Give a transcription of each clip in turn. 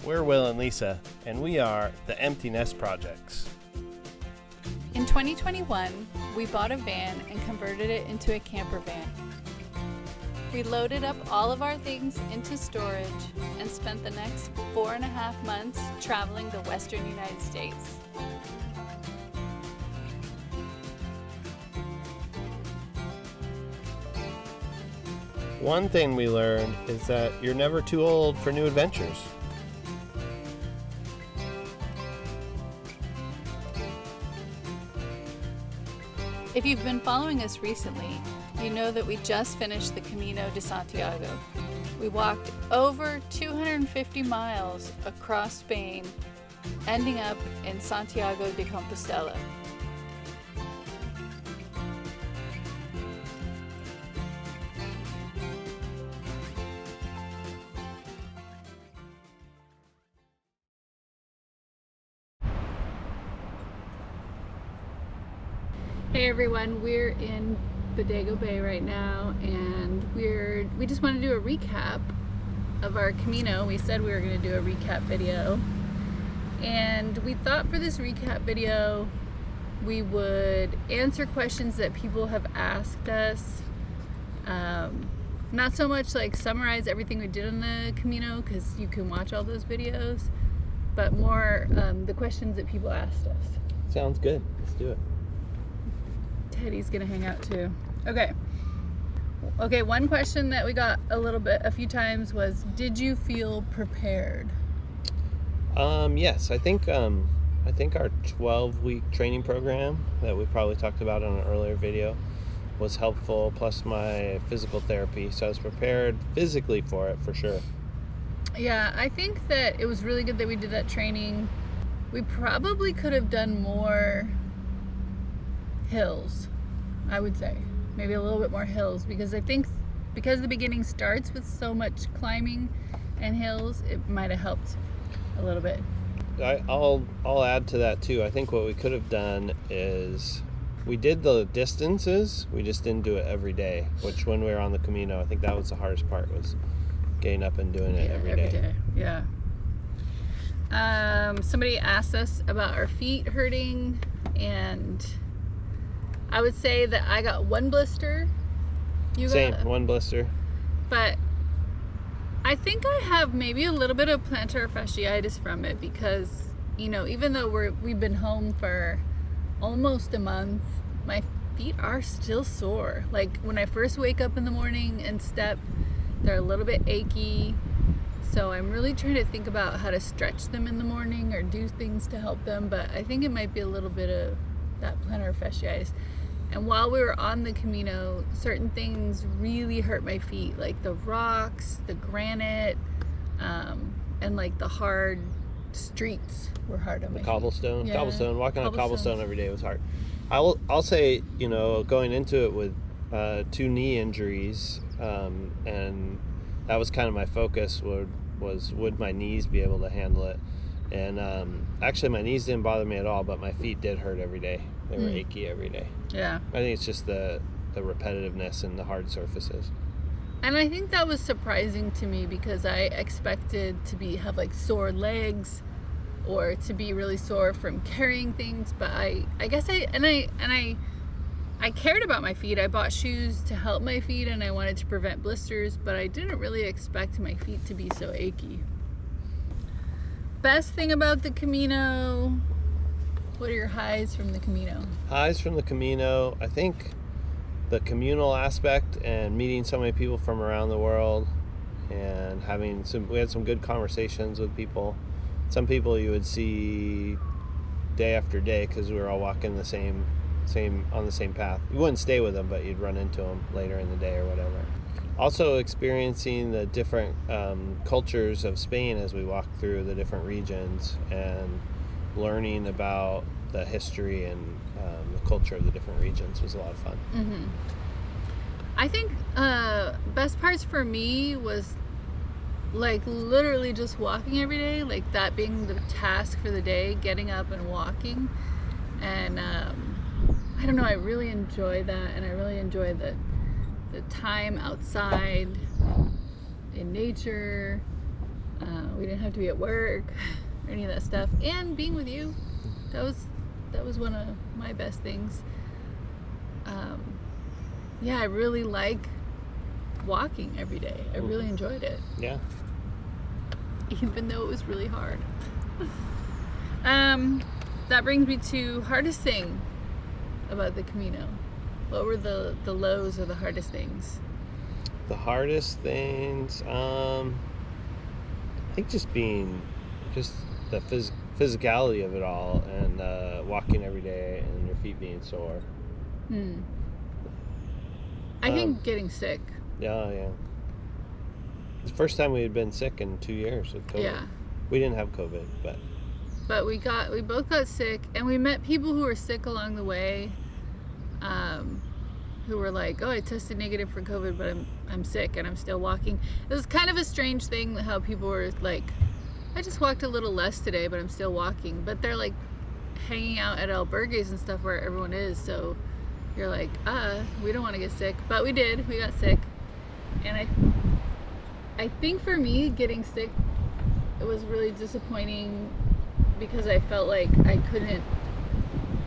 We're Will and Lisa, and we are the Empty Nest Projects. In 2021, we bought a van and converted it into a camper van. We loaded up all of our things into storage and spent the next 4.5 months traveling the western United States. One thing we learned is that you're never too old for new adventures. If you've been following us recently, you know that we just finished the Camino de Santiago. We walked over 250 miles across Spain, ending up in Santiago de Compostela. Hey everyone, we're in Bodega Bay right now, and we just want to do a recap of our Camino. We said we were going to do a recap video, and we thought for this recap video we would answer questions that people have asked us. Not so much like summarize everything we did on the Camino, because you can watch all those videos, but more the questions that people asked us. Sounds good. Let's do it. Teddy's gonna hang out too. Okay, one question that we got a few times was, did you feel prepared? Yes, I think our 12-week training program that we probably talked about in an earlier video was helpful, plus my physical therapy, so I was prepared physically for it, for sure. Yeah, I think that it was really good that we did that training. We probably could have done more hills, I would say. Maybe a little bit more hills, because I think because the beginning starts with so much climbing and hills, it might have helped a little bit. I'll add to that too. I think what we could have done is we did the distances, we just didn't do it every day, which when we were on the Camino, I think that was the hardest part, was getting up and doing it every day. Yeah. Somebody asked us about our feet hurting, and I would say that I got one blister. Same, one blister. But I think I have maybe a little bit of plantar fasciitis from it, because, even though we've been home for almost a month, my feet are still sore. Like when I first wake up in the morning and step, they're a little bit achy. So I'm really trying to think about how to stretch them in the morning or do things to help them. But I think it might be a little bit of that plantar fasciitis. And while we were on the Camino, certain things really hurt my feet, like the rocks, the granite, and like the hard streets were hard on my feet. Cobblestone. Yeah. Walking on cobblestone every day was hard. I'll say, going into it with 2 knee injuries, and that was kind of my focus, would my knees be able to handle it? And actually my knees didn't bother me at all, but my feet did hurt every day. They were achy every day. Yeah. I think it's just the repetitiveness and the hard surfaces. And I think that was surprising to me, because I expected to have like sore legs or to be really sore from carrying things, but I guess I cared about my feet. I bought shoes to help my feet, and I wanted to prevent blisters, but I didn't really expect my feet to be so achy. Best thing about the Camino, what are your highs from the Camino? Highs from the Camino, I think the communal aspect and meeting so many people from around the world, and we had some good conversations with people. Some people you would see day after day, because we were all walking on the same path. You wouldn't stay with them, but you'd run into them later in the day or whatever. Also experiencing the different cultures of Spain as we walked through the different regions, and learning about the history and the culture of the different regions was a lot of fun. Mm-hmm. I think best parts for me was like literally just walking every day, like that being the task for the day, getting up and walking. And I don't know, I really enjoy that, and I really enjoy the time outside in nature. We didn't have to be at work or any of that stuff. And being with you, that was one of my best things. Yeah, I really like walking every day. I really enjoyed it. Yeah. Even though it was really hard. That brings me to hardest thing about the Camino. What were the lows or the hardest things? The hardest things, I think just the physicality of it all, and walking every day and your feet being sore. I think getting sick. Yeah. It's the first time we had been sick in 2 years with COVID. Yeah. We didn't have COVID, but we both got sick, and we met people who were sick along the way, who were like, "Oh, I tested negative for COVID, but I'm sick and I'm still walking." It was kind of a strange thing how people were like, "I just walked a little less today, but I'm still walking." But they're like hanging out at albergues and stuff where everyone is, so you're like, we don't want to get sick, but we did. We got sick, and I think for me, getting sick, it was really disappointing because I felt like I couldn't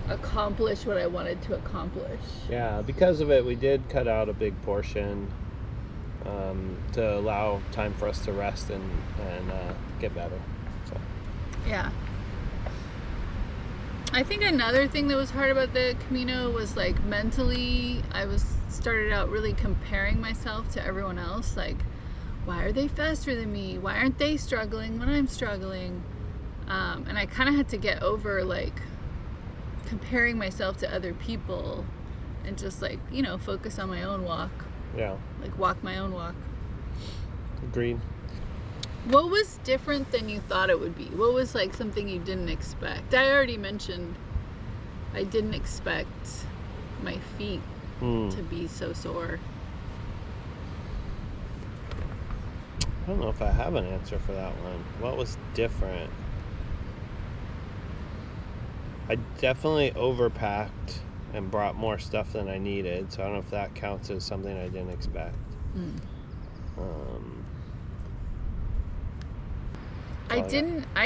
accomplish what I wanted to accomplish. yeah, because of it, we did cut out a big portion to allow time for us to rest and get better. So. Yeah. I think another thing that was hard about the Camino was like mentally, started out really comparing myself to everyone else. Like, why are they faster than me? Why aren't they struggling when I'm struggling? And I kind of had to get over like comparing myself to other people and just like, focus on my own walk. Yeah. Like walk my own walk. Agreed. What was different than you thought it would be? What was like something you didn't expect? I already mentioned I didn't expect my feet to be so sore. I don't know if I have an answer for that one. What was different? I definitely overpacked and brought more stuff than I needed, so I don't know if that counts as something I didn't expect. I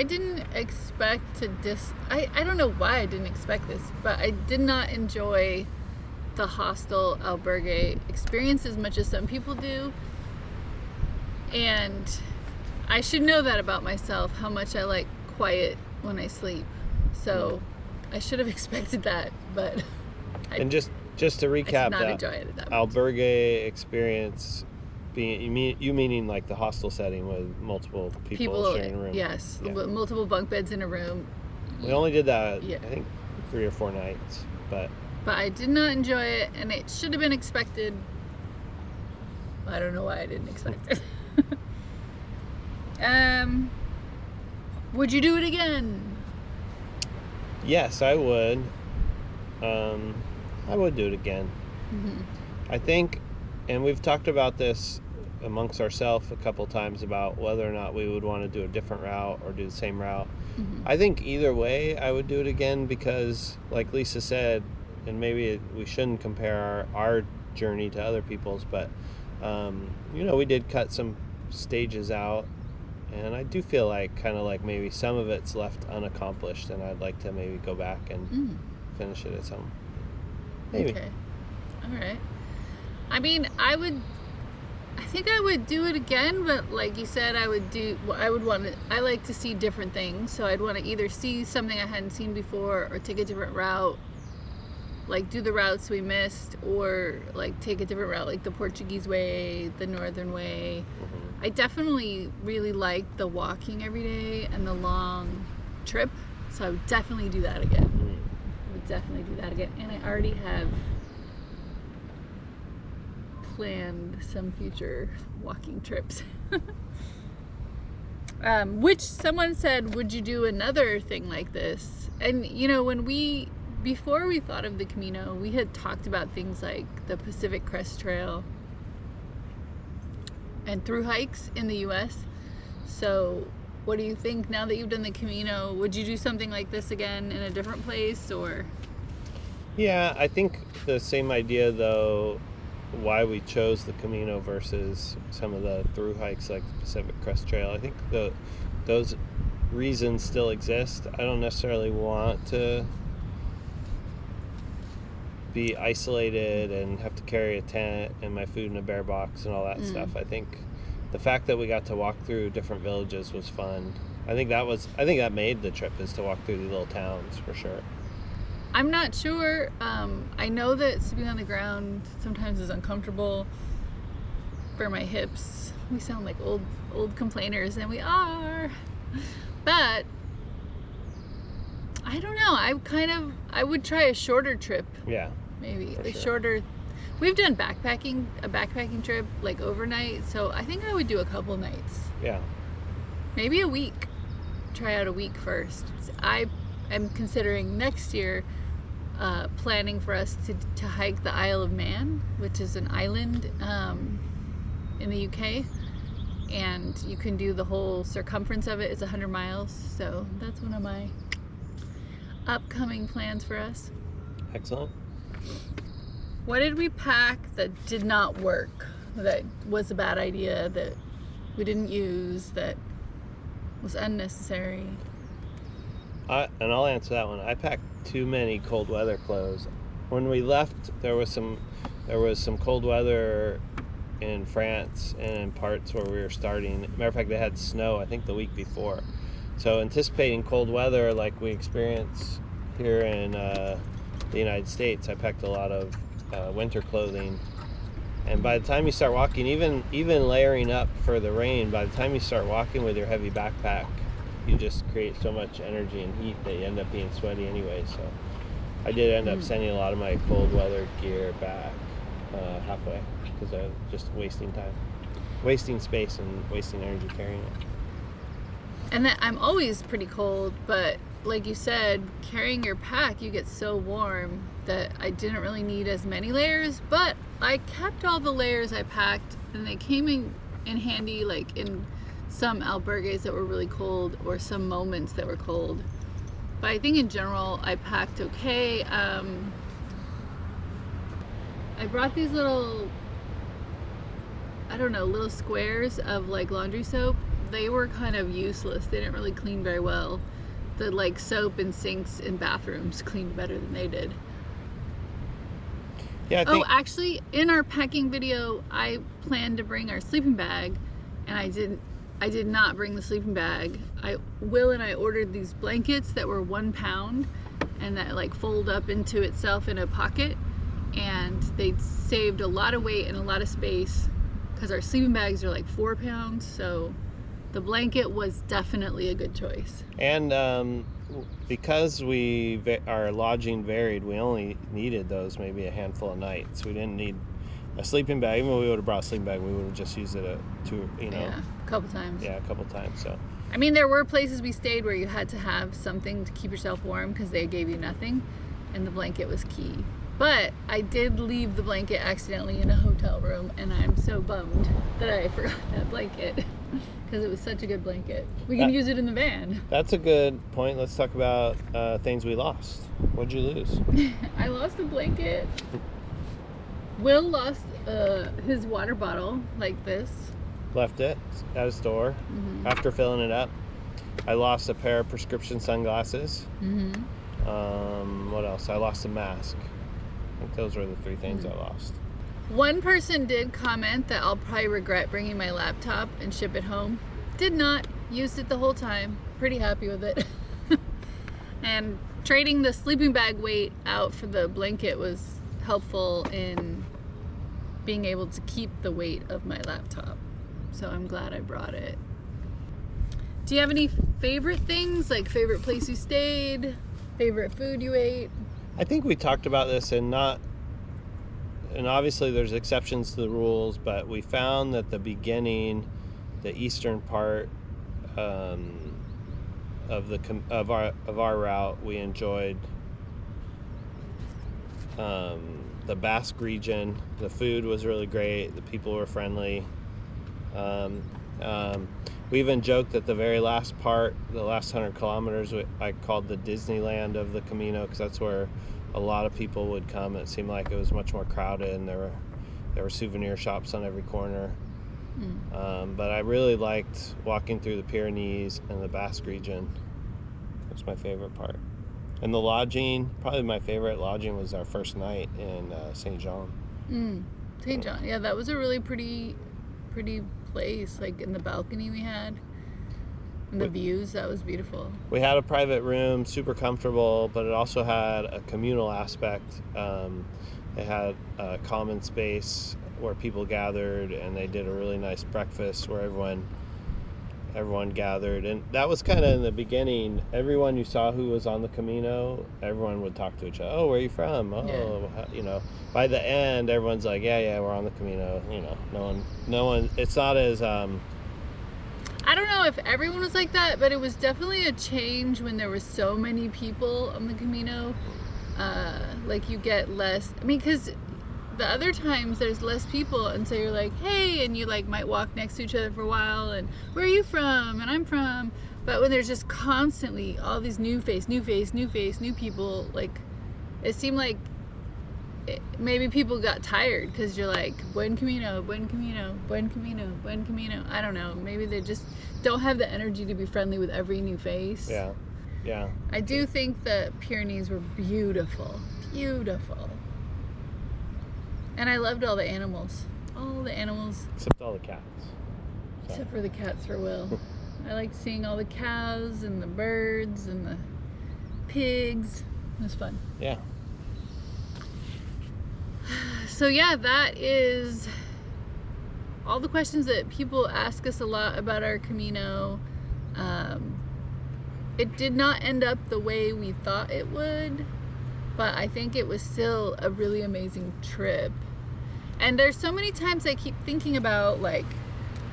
didn't expect to I don't know why I didn't expect this, but I did not enjoy the hostel albergue experience as much as some people do. And I should know that about myself, how much I like quiet when I sleep. So I should have expected that, but just to recap, I did not enjoy it that much. Albergue experience meaning like the hostel setting with multiple people sharing a room. Yes, yeah. Multiple bunk beds in a room. We only did that, I think, 3 or 4 nights, but I did not enjoy it, and it should have been expected. I don't know why I didn't expect it. Would you do it again? Yes, I would. I would do it again. I think, and we've talked about this amongst ourselves a couple times about whether or not we would want to do a different route or do the same route. I think either way I would do it again because, like Lisa said, and maybe we shouldn't compare our journey to other people's, but we did cut some stages out, and I do feel like kind of like maybe some of it's left unaccomplished, and I'd like to maybe go back and finish it at some. Maybe. Okay. All right. I mean, I think I would do it again, but like you said, I like to see different things. So I'd want to either see something I hadn't seen before or take a different route, like do the routes we missed, or like take a different route, like the Portuguese way, the Northern way. I definitely really like the walking every day and the long trip. So I would definitely do that again. And I already have planned some future walking trips. Which someone said, would you do another thing like this? And before we thought of the Camino, we had talked about things like the Pacific Crest Trail and through hikes in the US. So what do you think now that you've done the Camino? Would you do something like this again in a different place, or? Yeah, I think the same idea though why we chose the Camino versus some of the through hikes like the Pacific Crest Trail. I think those reasons still exist. I don't necessarily want to be isolated and have to carry a tent and my food in a bear box and all that stuff. I think the fact that we got to walk through different villages was fun. I think that made the trip, is to walk through the little towns for sure. I'm not sure. I know that sleeping on the ground sometimes is uncomfortable for my hips. We sound like old complainers, and we are. But I don't know. I would try a shorter trip. Yeah. Maybe a sure. shorter. We've done a backpacking trip like overnight, so I think I would do a couple nights. Yeah. Maybe a week. Try out a week first. I am considering next year planning for us to hike the Isle of Man, which is an island in the UK, and you can do the whole circumference of it. It's 100 miles, so that's one of my upcoming plans for us. Excellent. What did we pack that did not work, that was a bad idea, that we didn't use, that was unnecessary? And I'll answer that one. I packed too many cold weather clothes. When we left, there was some cold weather in France and in parts where we were starting. Matter of fact, they had snow, I think, the week before. So anticipating cold weather like we experience here in the United States, I packed a lot of winter clothing. And by the time you start walking, even layering up for the rain, by the time you start walking with your heavy backpack, you just create so much energy and heat that you end up being sweaty anyway. So I did end up sending a lot of my cold weather gear back halfway, because I was just wasting space and wasting energy carrying it. And that I'm always pretty cold, but like you said, carrying your pack, you get so warm that I didn't really need as many layers, but I kept all the layers I packed, and they came in handy, like in some albergues that were really cold or some moments that were cold. But I think in general I packed okay. I brought these little squares of like laundry soap. They were kind of useless. They didn't really clean very well. The like soap and sinks in bathrooms cleaned better than they did. Yeah. Actually, in our packing video, I planned to bring our sleeping bag, and I did not bring the sleeping bag. Will and I ordered these blankets that were 1 pound and that like fold up into itself in a pocket, and they saved a lot of weight and a lot of space, because our sleeping bags are like 4 pounds, so the blanket was definitely a good choice. And because our lodging varied, we only needed those maybe a handful of nights. We didn't need a sleeping bag. Even if we would have brought a sleeping bag, we would have just used it a couple times. Yeah, a couple times. So I mean, there were places we stayed where you had to have something to keep yourself warm because they gave you nothing, and the blanket was key. But I did leave the blanket accidentally in a hotel room, and I'm so bummed that I forgot that blanket, because it was such a good blanket. We can use it in the van. That's a good point. Let's talk about things we lost. What'd you lose? I lost a blanket. Will lost his water bottle, like this. Left it at a store after filling it up. I lost a pair of prescription sunglasses. What else? I lost a mask. I think those were the 3 things I lost. One person did comment that I'll probably regret bringing my laptop and ship it home. Did not. Used it the whole time. Pretty happy with it. And trading the sleeping bag weight out for the blanket was helpful in being able to keep the weight of my laptop. So I'm glad I brought it. Do you have any favorite things, like favorite place you stayed, favorite food you ate? I think we talked about this, and obviously there's exceptions to the rules, but we found that the beginning, the eastern part of our route, we enjoyed. The Basque region, the food was really great. The people were friendly. We even joked that the very last part, the last 100 kilometers, I called the Disneyland of the Camino, because that's where a lot of people would come. It seemed like it was much more crowded, and there were There were souvenir shops on every corner. Mm. But I really liked walking through the Pyrenees and the Basque region. That's my favorite part. And the lodging, probably my favorite lodging was our first night in St. Jean. St. John. Yeah, that was a really pretty place. Like in the balcony we had. And the views, that was beautiful. We had a private room, super comfortable, but it also had a communal aspect. They had a common space where people gathered, and they did a really nice breakfast where everyone gathered. And that was kind of in the beginning. Everyone you saw who was on the Camino, everyone would talk to each other. Oh, where are you from? Oh, Yeah. By the end, everyone's like, yeah, we're on the Camino. No one. It's not as I don't know if everyone was like that, but it was definitely a change when there were so many people on the Camino. Like you get less, because the other times there's less people, and so you're like, hey, and you like might walk next to each other for a while, and where are you from? And I'm from. But when there's just constantly all these new people, like it seemed like maybe people got tired because you're like, buen camino. I don't know. Maybe they just don't have the energy to be friendly with every new face. Yeah. I do think the Pyrenees were beautiful. And I loved all the animals. Except all the cats. So. Except for the cats for Will. I liked seeing all the cows and the birds and the pigs. It was fun. Yeah. So yeah, that is all the questions that people ask us a lot about our Camino. It did not end up the way we thought it would, but I think it was still a really amazing trip. And there's so many times I keep thinking about like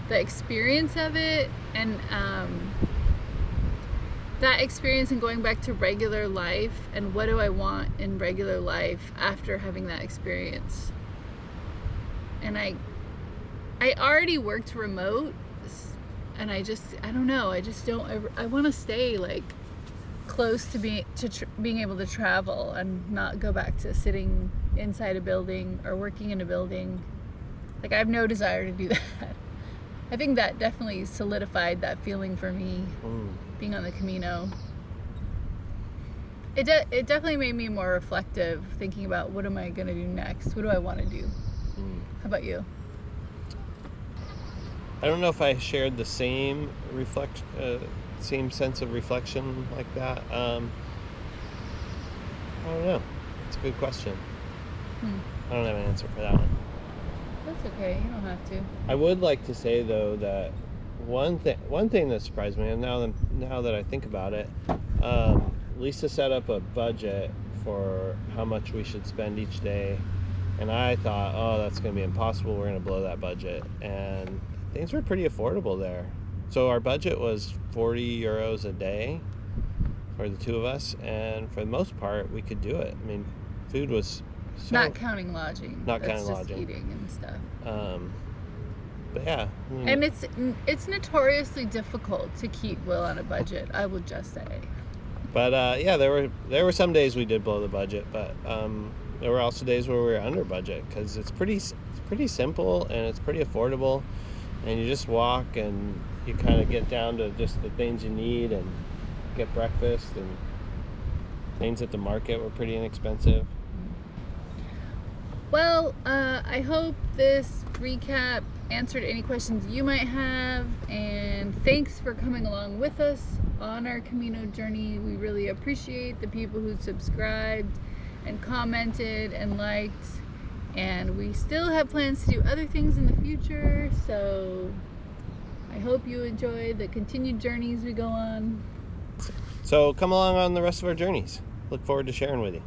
the experience of it, and that experience and going back to regular life, and what do I want in regular life after having that experience. And I already worked remote, and I don't know, I want to stay like close to being able to travel and not go back to sitting inside a building or working in a building. Like I have no desire to do that. I think that definitely solidified that feeling for me, being on the Camino. It definitely made me more reflective, thinking about what am I going to do next? What do I want to do? How about you? I don't know if I shared the same same sense of reflection like that. I don't know. It's a good question. I don't have an answer for that one. That's okay. You don't have to. I would like to say though that one thing that surprised me, and now that I think about it, Lisa set up a budget for how much we should spend each day, and I thought, oh, that's going to be impossible. We're going to blow that budget, and things were pretty affordable there. So our budget was 40 euros a day for the two of us, and for the most part, we could do it. I mean, food was not counting lodging. Not That's counting just lodging. Eating and stuff. But yeah. I mean, And it's notoriously difficult to keep Will on a budget, I will just say. But yeah, there were some days we did blow the budget, but there were also days where we were under budget, because it's pretty simple and it's pretty affordable, and you just walk and you kind of get down to just the things you need and get breakfast, and things at the market were pretty inexpensive. Well, I hope this recap answered any questions you might have, and thanks for coming along with us on our Camino journey. We really appreciate the people who subscribed and commented and liked, and we still have plans to do other things in the future, so I hope you enjoy the continued journeys we go on. So come along on the rest of our journeys. Look forward to sharing with you.